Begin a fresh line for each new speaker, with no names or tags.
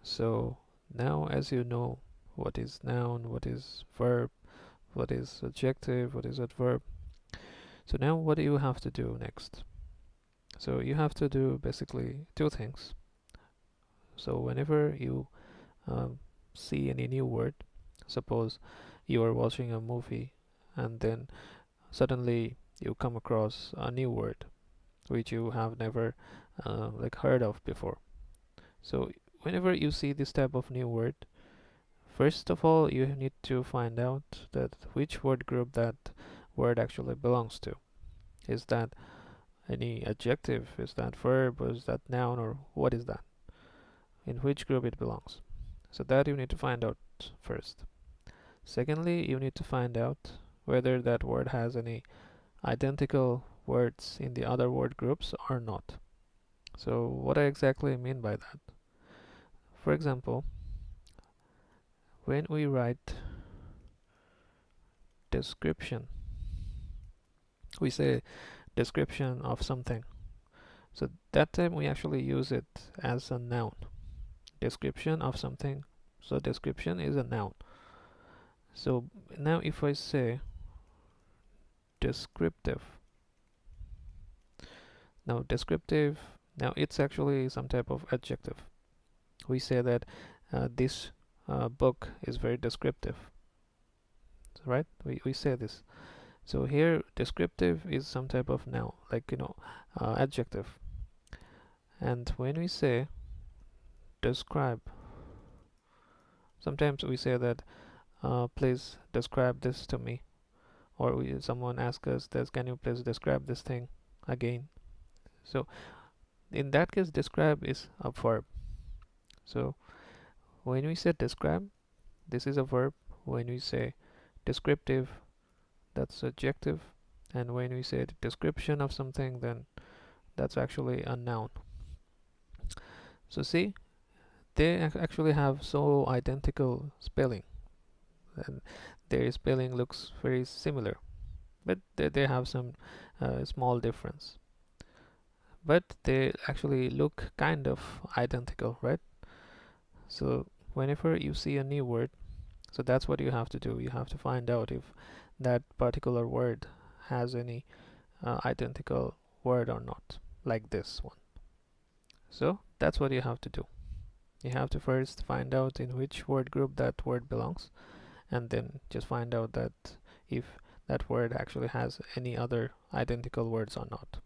So now, as you know what is noun, what is verb, what is adjective, what is adverb, so now what do you have to do next? So you have to do basically two things. So whenever you um, see any new word, suppose you are watching a movie and then suddenly you come across a new word which you have never like heard of before. So whenever you see this type of new word, first of all you need to find out that which word group that word actually belongs to. Is that any adjective? Is that verb? Or is that noun? Or what is that? In which group it belongs? So that you need to find out first. Secondly, you need to find out whether that word has any identical words in the other word groups or not. So what I exactly mean by that? For example, when we write description, we say description of something. So that time we actually use it as a noun. Description of something. So description is a noun. So now if I say descriptive, now descriptive, now it's actually some type of adjective. We say that this book is very descriptive, right? We say this. So here descriptive is some type of noun, like adjective. And when we say describe, sometimes we say that please describe this to me, or someone asks us this, can you please describe this thing again? So in that case, describe is a verb. So when we say describe, this is a verb. When we say descriptive, that's adjective. And when we say description of something, then that's actually a noun. So see, they actually have so identical spelling, and their spelling looks very similar, but they have some small difference. But they actually look kind of identical, right? So whenever you see a new word, so that's what you have to do. You have to find out if that particular word has any identical word or not, like this one. So that's what you have to do. You have to first find out in which word group that word belongs, and then just find out that if that word actually has any other identical words or not.